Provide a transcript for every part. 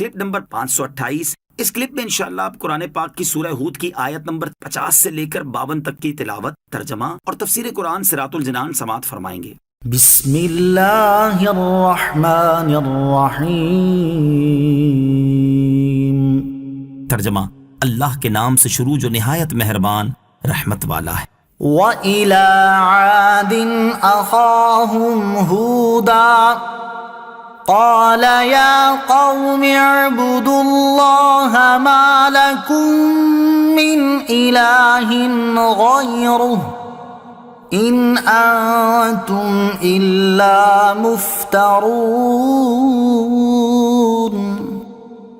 Clip number 528۔ اس clip میں انشاءاللہ آپ قرآن پاک کی سورہ ہود کی آیت نمبر 50 سے لے کر 52 تک کی تلاوت، ترجمہ اور تفسیر قرآن صراط الجنان سماعت فرمائیں گے۔ بسم اللہ الرحمن الرحیم۔ ترجمہ، اللہ کے نام سے شروع جو نہایت مہربان رحمت والا ہے۔ وَإِلَى عَادٍ أَخَاهُمْ هُودًا قَالَ يَا قَوْمِ اعْبُدُوا اللَّهَ مَا لَكُم مِّنْ إِلَٰهٍ غَيْرُهُ إِنْ أَنْتُمْ إِلَّا مُفْتَرُونَ۔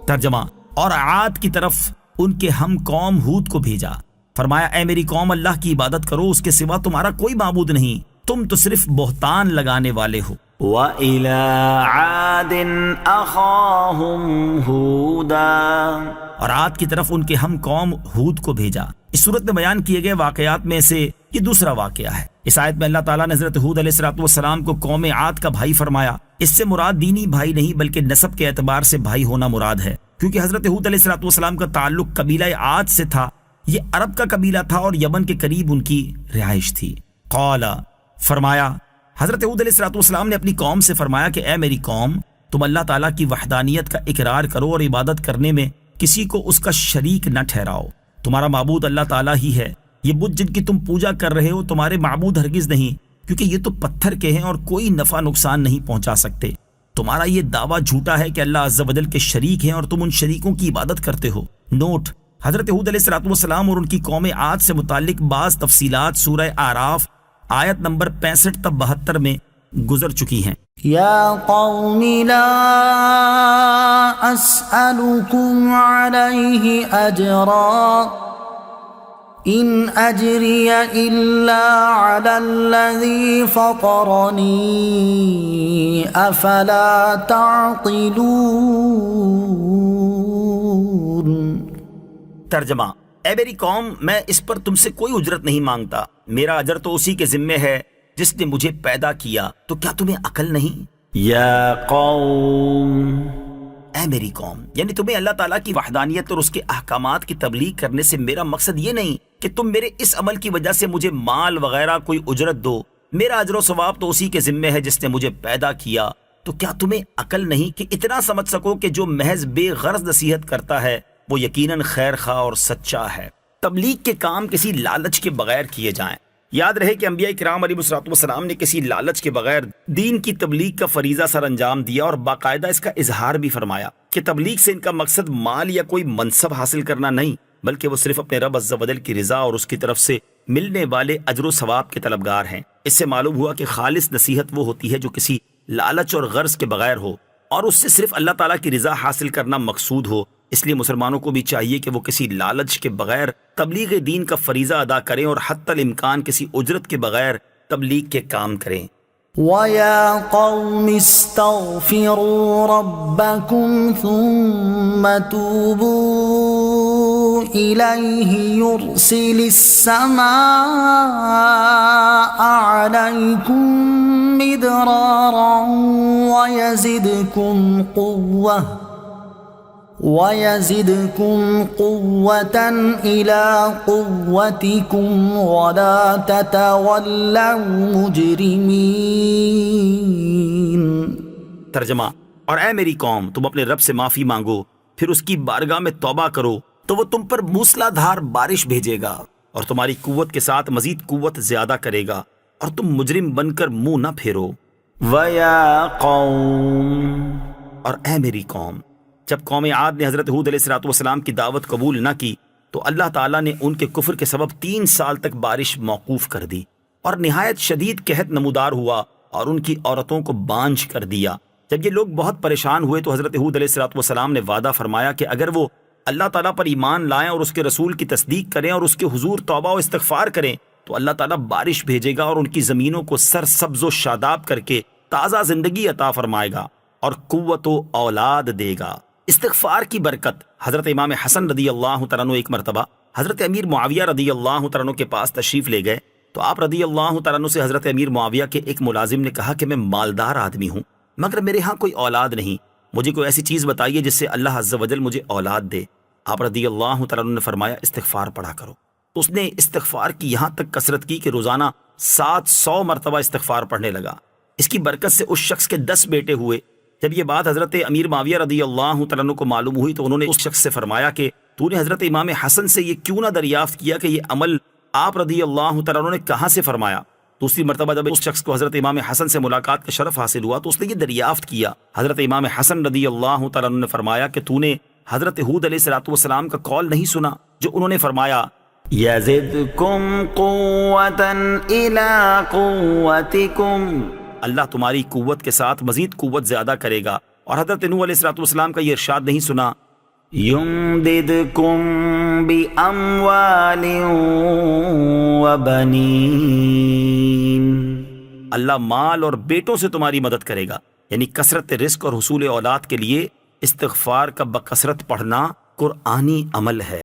ترجمہ، اور عاد کی طرف ان کے ہم قوم ہود کو بھیجا، فرمایا اے میری قوم، اللہ کی عبادت کرو، اس کے سوا تمہارا کوئی معبود نہیں، تم تو صرف بہتان لگانے والے ہو۔ وَإِلَى عَادٍ أَخَاهُمْ هُودًا، اور عاد کی طرف ان کے ہم قوم ہود کو بھیجا۔ اس صورت میں بیان کیے گئے واقعات میں سے یہ دوسرا واقعہ ہے۔ اس آیت میں اللہ تعالیٰ نے حضرت ہود علیہ السلام کو قوم عاد کا بھائی فرمایا۔ اس سے مراد دینی بھائی نہیں بلکہ نسب کے اعتبار سے بھائی ہونا مراد ہے، کیونکہ حضرت ہود علیہ السلام کا تعلق قبیلہ عاد سے تھا۔ یہ عرب کا قبیلہ تھا اور یمن کے قریب ان کی رہائش تھی۔ قال، فرمایا، حضرت ہود علیہ السلام نے اپنی قوم سے فرمایا کہ اے میری قوم، تم اللہ تعالیٰ کی وحدانیت کا اقرار کرو اور عبادت کرنے میں کسی کو اس کا شریک نہ ٹھہراؤ۔ تمہارا معبود اللہ تعالیٰ ہی ہے۔ یہ بت جن کی تم پوجا کر رہے ہو تمہارے معبود ہرگز نہیں، کیونکہ یہ تو پتھر کے ہیں اور کوئی نفع نقصان نہیں پہنچا سکتے۔ تمہارا یہ دعویٰ جھوٹا ہے کہ اللہ عز و جل کے شریک ہیں اور تم ان شریکوں کی عبادت کرتے ہو۔ نوٹ: حضرت ہود علیہ السلام اور ان کی قوم عاد سے متعلق بعض تفصیلات سورہ اعراف آیت نمبر 65 تا 72 میں گزر چکی ہیں۔ یا قوم لا اسألکم علیہ اجرا ان اجری الا علی الذی فطرنی افلا تعقلون۔ ترجمہ، اے میری قوم، میں اس پر تم سے کوئی اجرت نہیں مانگتا، میرا اجر تو اسی کے ذمے ہے جس نے مجھے پیدا کیا، تو کیا تمہیں عقل نہیں؟ یا قوم، اے میری قوم، یعنی تمہیں اللہ تعالیٰ کی وحدانیت اور اس کے احکامات کی تبلیغ کرنے سے میرا مقصد یہ نہیں کہ تم میرے اس عمل کی وجہ سے مجھے مال وغیرہ کوئی اجرت دو، میرا اجر و ثواب تو اسی کے ذمے ہے جس نے مجھے پیدا کیا، تو کیا تمہیں عقل نہیں کہ اتنا سمجھ سکو کہ جو محض بے غرض نصیحت کرتا ہے وہ یقیناً خیر خواہ اور سچا ہے۔ تبلیغ کے کام کسی لالچ کے بغیر کیے جائیں۔ یاد رہے کہ انبیاء کرام علیہ السلام نے کسی لالچ کے بغیر دین کی تبلیغ کا فریضہ سر انجام دیا اور باقاعدہ اس کا اظہار بھی فرمایا کہ تبلیغ سے ان کا مقصد مال یا کوئی منصب حاصل کرنا نہیں، بلکہ وہ صرف اپنے رب عز و جل کی رضا اور اس کی طرف سے ملنے والے اجر و ثواب کے طلبگار ہیں۔ اس سے معلوم ہوا کہ خالص نصیحت وہ ہوتی ہے جو کسی لالچ اور غرض کے بغیر ہو اور اس سے صرف اللہ تعالیٰ کی رضا حاصل کرنا مقصود ہو۔ اس لیے مسلمانوں کو بھی چاہیے کہ وہ کسی لالچ کے بغیر تبلیغ دین کا فریضہ ادا کریں اور حتی الامکان کسی اجرت کے بغیر تبلیغ کے کام کریں۔ وَيَا قَوْمِ اسْتَغْفِرُوا رَبَّكُمْ ثُمَّ تُوبُوا إِلَيْهِ يُرْسِلِ السَّمَاءَ عَلَيْكُمْ مِدْرَارًا وَيَزِدْكُمْ قُوَّةً إِلَىٰ قُوَّتِكُمْ وَلَا تَتَوَلَّوْا مُجْرِمِينَ۔ ترجمہ، اور اے میری قوم، تم اپنے رب سے معافی مانگو، پھر اس کی بارگاہ میں توبہ کرو تو وہ تم پر موسلا دھار بارش بھیجے گا اور تمہاری قوت کے ساتھ مزید قوت زیادہ کرے گا اور تم مجرم بن کر منہ نہ پھیرو۔ وَيَا قَوْمِ، اور اے میری قوم، جب قوم عاد نے حضرت ہود علیہ السلام کی دعوت قبول نہ کی تو اللہ تعالیٰ نے ان کے کفر کے سبب 3 سال تک بارش موقوف کر دی اور نہایت شدید قحط نمودار ہوا اور ان کی عورتوں کو بانجھ کر دیا۔ جب یہ لوگ بہت پریشان ہوئے تو حضرت ہود علیہ السلام نے وعدہ فرمایا کہ اگر وہ اللہ تعالیٰ پر ایمان لائیں اور اس کے رسول کی تصدیق کریں اور اس کے حضور توبہ و استغفار کریں تو اللہ تعالیٰ بارش بھیجے گا اور ان کی زمینوں کو سرسبز و شاداب کر کے تازہ زندگی عطا فرمائے گا اور قوت و اولاد دے گا۔ استغفار کی برکت۔ حضرت امام حسن رضی اللہ تعالیٰ عنہ ایک مرتبہ حضرت امیر معاویہ رضی اللہ تعالیٰ عنہ کے پاس تشریف لے گئے تو آپ رضی اللہ تعالیٰ عنہ سے حضرت امیر معاویہ کے ایک ملازم نے کہا کہ میں مالدار آدمی ہوں مگر میرے ہاں کوئی اولاد نہیں، مجھے کوئی ایسی چیز بتائیے جس سے اللہ عز و جل مجھے اولاد دے۔ آپ رضی اللہ تعالیٰ عنہ نے فرمایا استغفار پڑھا کرو۔ تو اس نے استغفار کی یہاں تک کثرت کی کہ روزانہ 700 مرتبہ استغفار پڑھنے لگا۔ اس کی برکت سے اس شخص کے 10 بیٹے ہوئے۔ جب یہ بات حضرت امیر معاویہ رضی اللہ تعالیٰ عنہ کو معلوم ہوئی تو انہوں نے اس شخص سے فرمایا کہ تو نے حضرت امام حسن سے یہ کیوں نہ دریافت کیا کہ یہ عمل آپ رضی اللہ تعالیٰ عنہ نے کہاں سے فرمایا؟ دوسری مرتبہ جب اس شخص کو حضرت امام حسن سے ملاقات کا شرف حاصل ہوا تو اس نے یہ دریافت کیا۔ حضرت امام حسن رضی اللہ تعالیٰ عنہ نے فرمایا کہ تو نے حضرت ہود علیہ السلام کا قول نہیں سنا جو انہوں نے فرمایا يزدكم قوة إلى قوتكم اللہ تمہاری قوت کے ساتھ مزید قوت زیادہ کرے گا، اور حضرت نوح علیہ السلام کا یہ ارشاد نہیں سنا يمددكم بأموال وبنين اللہ مال اور بیٹوں سے تمہاری مدد کرے گا۔ یعنی کثرت رزق اور حصول اولاد کے لیے استغفار کا بکثرت پڑھنا قرآنی عمل ہے۔